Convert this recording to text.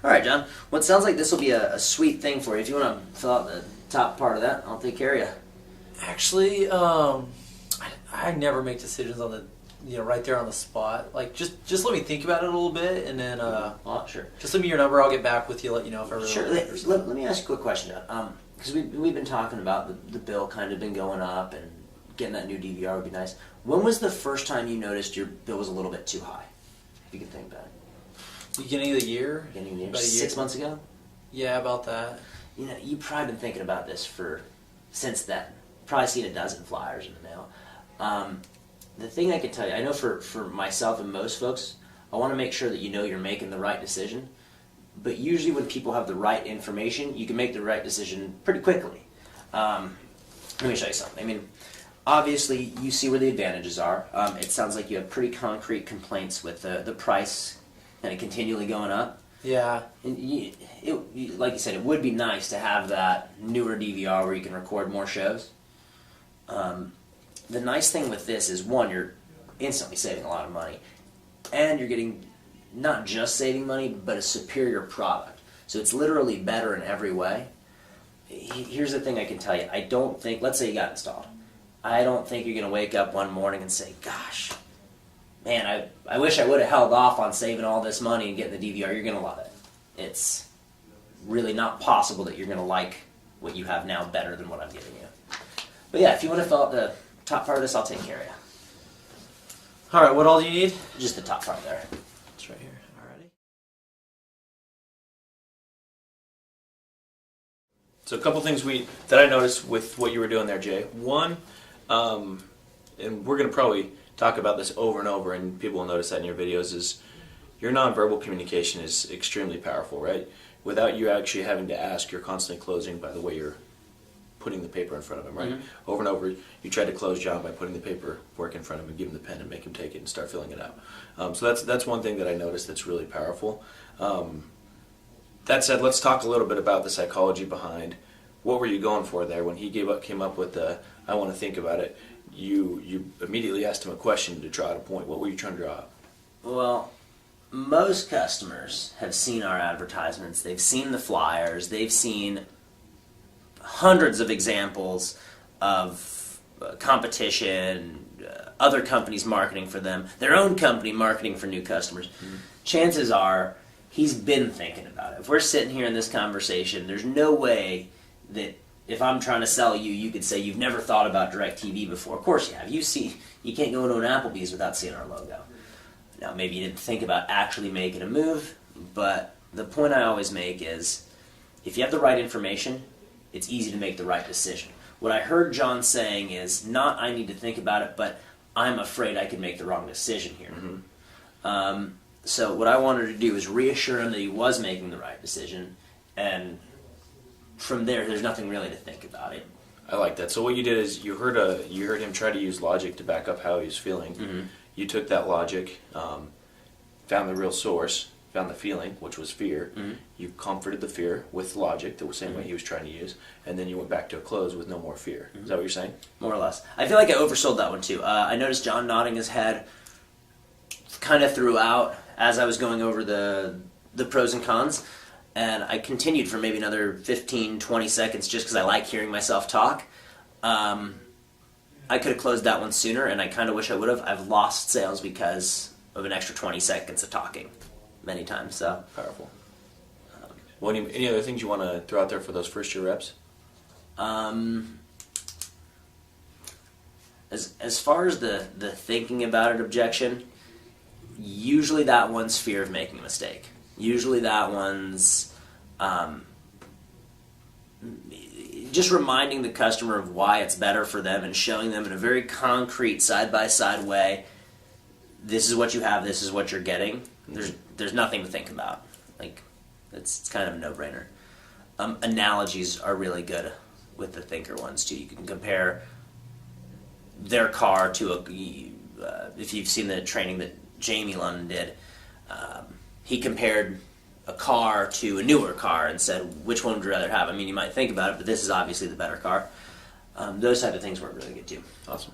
All right, John. Well, it sounds like this will be a sweet thing for you. If you want to fill out the top part of that, I'll take care of you. Actually, I never make decisions on the, right there on the spot. Like, just let me think about it a little bit, and then, Sure. just leave me your number. I'll get back with you, let you know if I really Sure. want it or something. Let me ask you a quick question, John. Because we've been talking about the bill kind of been going up, and getting that new DVR would be nice. When was the first time you noticed your bill was a little bit too high? If you can think about it. Beginning of the year? Beginning of the year? About a year. 6 months ago? Yeah, about that. You've probably been thinking about this since then. Probably seen a dozen flyers in the mail. The thing I can tell you, I know for myself and most folks, I want to make sure that you're making the right decision. But usually when people have the right information, you can make the right decision pretty quickly. Let me show you something. I mean, obviously you see where the advantages are. It sounds like you have pretty concrete complaints with the price kind of continually going up. Yeah. And like you said, it would be nice to have that newer DVR where you can record more shows. The nice thing with this is, one, you're instantly saving a lot of money, and you're getting not just saving money, but a superior product. So it's literally better in every way. Here's the thing I can tell you. I don't think, let's say you got installed, I don't think you're going to wake up one morning and say, gosh, man, I wish I would have held off on saving all this money and getting the DVR. You're going to love it. It's really not possible that you're going to like what you have now better than what I'm giving you. But yeah, if you want to fill out the top part of this, I'll take care of you. All right, what all do you need? Just the top part there. It's right here. Alrighty. So a couple things that I noticed with what you were doing there, Jay. One, and we're going to probably talk about this over and over, and people will notice that in your videos, is your nonverbal communication is extremely powerful, right? Without you actually having to ask, you're constantly closing by the way you're putting the paper in front of him, right? Mm-hmm. Over and over, you try to close John by putting the paperwork in front of him and give him the pen and make him take it and start filling it out. So that's one thing that I noticed that's really powerful. That said, let's talk a little bit about the psychology behind what were you going for there when he came up with the I want to think about it. You immediately asked him a question to draw out a point. What were you trying to draw out? Well, most customers have seen our advertisements. They've seen the flyers. They've seen hundreds of examples of competition, other companies marketing for them, their own company marketing for new customers. Mm-hmm. Chances are he's been thinking about it. If we're sitting here in this conversation, there's no way that if I'm trying to sell you, you could say you've never thought about DirecTV before. Of course you have. You can't go into an Applebee's without seeing our logo. Now, maybe you didn't think about actually making a move, but the point I always make is if you have the right information, it's easy to make the right decision. What I heard John saying is not I need to think about it, but I'm afraid I could make the wrong decision here. Mm-hmm. So what I wanted to do is reassure him that he was making the right decision, and from there's nothing really to think about it. I like that. So what you did is you heard him try to use logic to back up how he was feeling. Mm-hmm. You took that logic, found the real source, found the feeling, which was fear. Mm-hmm. You comforted the fear with logic, the same way he was trying to use, and then you went back to a close with no more fear. Mm-hmm. Is that what you're saying? More or less. I feel like I oversold that one too. I noticed John nodding his head kind of throughout as I was going over the pros and cons, and I continued for maybe another 15, 20 seconds just because I like hearing myself talk. I could have closed that one sooner, and I kind of wish I would have. I've lost sales because of an extra 20 seconds of talking many times. So powerful. Well, any other things you want to throw out there for those first year reps? As far as the thinking about it objection, usually that one's fear of making a mistake. Usually that one's just reminding the customer of why it's better for them and showing them in a very concrete side-by-side way, this is what you have, this is what you're getting. There's nothing to think about. Like, it's kind of a no-brainer. Analogies are really good with the thinker ones too. You can compare their car to if you've seen the training that Jamie London did, he compared a car to a newer car and said, which one would you rather have? I mean, you might think about it, but this is obviously the better car. Those type of things work really good too. Awesome.